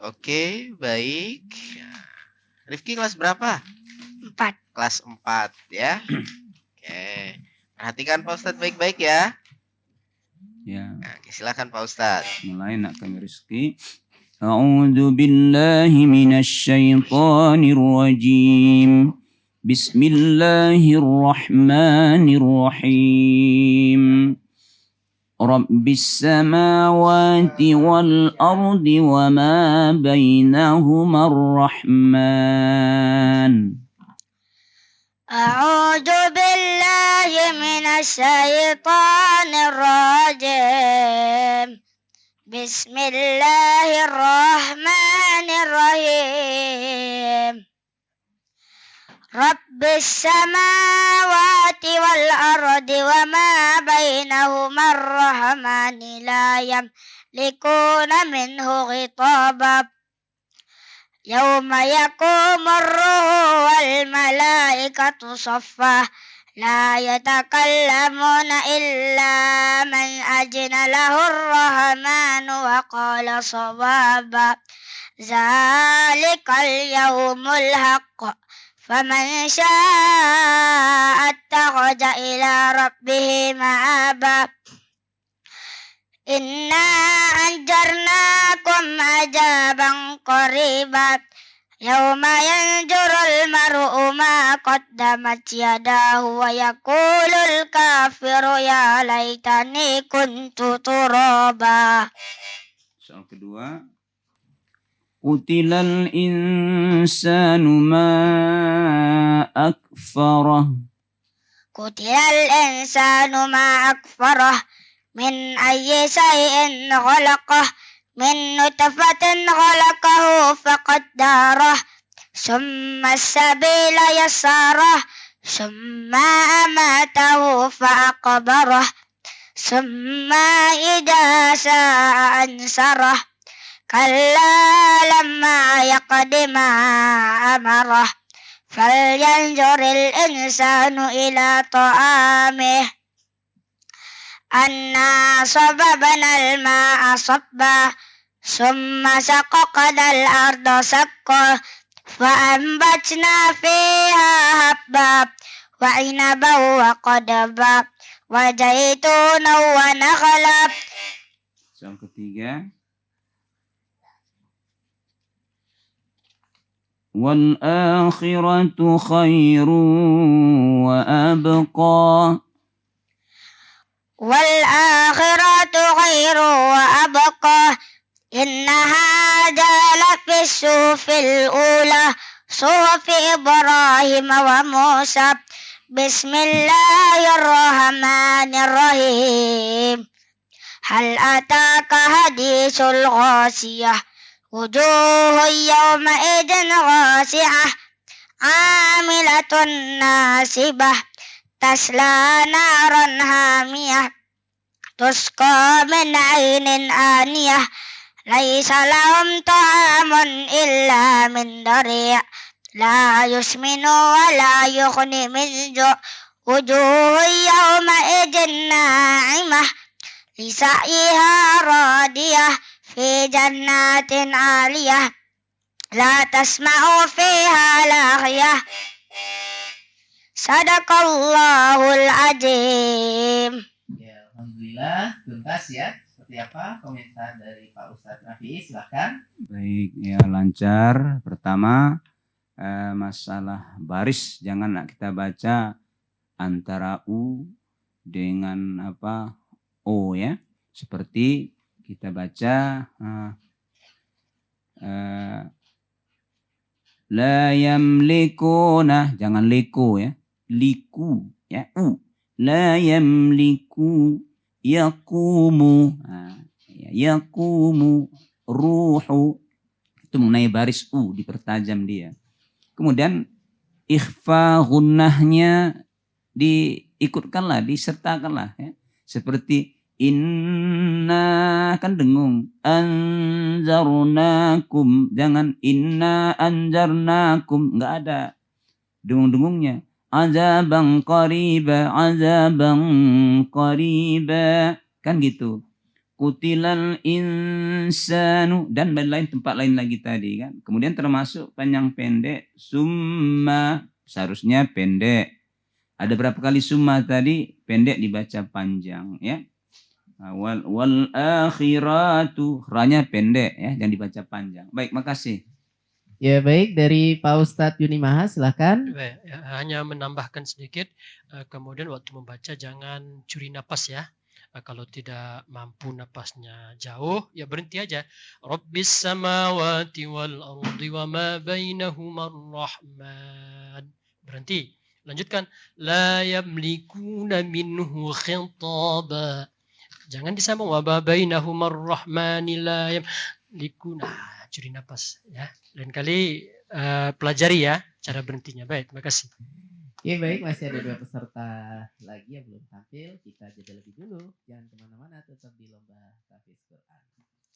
Oke, baik. Rifki kelas berapa? 4. Kelas 4 ya. Oke. Perhatikan Pak Ustadz baik-baik ya. Ya. Oke, silakan Pak Ustadz. Mulai nak kami Rizki. A'udzu billahi minasy syaithanir rajim. Bismillahirrahmanirrahim. Rabbis samawati wal ardi wa ma bainahuma ar-rahman. A'udzu billahi minasy syaithanir rajim. Bismillahirrahmanirrahim. Rabbis samawati wal ardi wa ma bainahuma ar-rahmani la yamlikuna minhu khitaba. Yawma yaqumur ruhu wal malaikatu saffah la yatakallamuna illa man ajna lahur rahmanu wa qala sawaba. Zalikal yawmul haqq. Faman syaa'a attakhadha ila rabbih ma'aba. Inna anjarnakum ajaban qariban. Yawma yanjurul mar'u ma qaddamat yadahu wa yaqulul kafiru ya laitani kuntu turaba. Soal kedua. Qutilal insanu ma akfarah. Qutilal insanu ma akfarah. Min ayyi shay'in khalaqah. Min nutfatin khalaqahu faqaddarah. Summa as-sabila yassarah. Summa amatahu fa'aqbarah. Summa idza sha'a ansarah. Kalla lamma yaqdi ma amarah. Falyanzuril insanu ila ta'amih. Anna sababnal ma'a sabba. Summa saqaqnal arda saqqa. Fa'ambatna fiha habba. Wa inaban wa qadaba. Wa zaitunan wa nakhla. Soal ketiga. Wal akhiratu khairun wa abqa. Wal akhiratu khairu wa abqa. Inna hadha lafis suhufil ula. Suhufi Ibrahim wa Musa. Bismillahirrahmanirrahim. Hal ataka hadisul ghasiyah. Wujuhun yawma idin ghasiyah. Amilatun nasibah. Tasla naran hamiyah. Tusqa min ainin aniyah. Laisa lahum ta'amun illa min dari'. La yusminu wa la yughni min ju'. Wujuhun yawma idin na'imah. Lisa'iha radiyah. Fi jannatin aliyah. La tasma'u fiha laghiyah. Sadaqallahul azim. Ya, alhamdulillah tuntas ya. Seperti apa komentar dari Pak Ustadz Rafi? Silahkan. Baik, ya lancar. Pertama, masalah baris jangan kita baca antara U dengan O ya. Seperti kita baca la yamlikuna, jangan liku ya. Liku ya, U. La yamliku yaqumu. Yaqumu ruhu. Itu mengenai baris U, dipertajam dia. Kemudian ikhfa gunnahnya diikutkanlah, disertakanlah ya. Seperti inna kan dengung. Anzarnakum, jangan inna anzarnakum, enggak ada dengung-dengungnya. Azaban qariba kan gitu. Kutilal insanu dan lain tempat lain lagi tadi kan. Kemudian termasuk panjang pendek summa seharusnya pendek. Ada berapa kali summa tadi? Pendek dibaca panjang ya. Wal akhiratu ranya pendek ya, jangan dibaca panjang. Baik, makasih. Ya baik, dari Pak Ustadz Yuni Maha silakan. Baik, hanya menambahkan sedikit, kemudian waktu membaca jangan curi napas ya. Kalau tidak mampu napasnya jauh, ya berhenti aja. Rabbis samawati wal ardi wa ma bainahuma rahman. Berhenti. Lanjutkan. La yamlikuna minhu khitaba. Jangan disambung. Wa ma bainahuma rahmani la yamlikuna. Curi napas ya. Lain kali pelajari ya cara berhentinya. Baik, terima kasih. Oke baik, masih ada 2 peserta lagi yang belum tampil. Kita jeda lebih dulu. Jangan kemana-mana, tetap di Lomba Tahfiz Quran.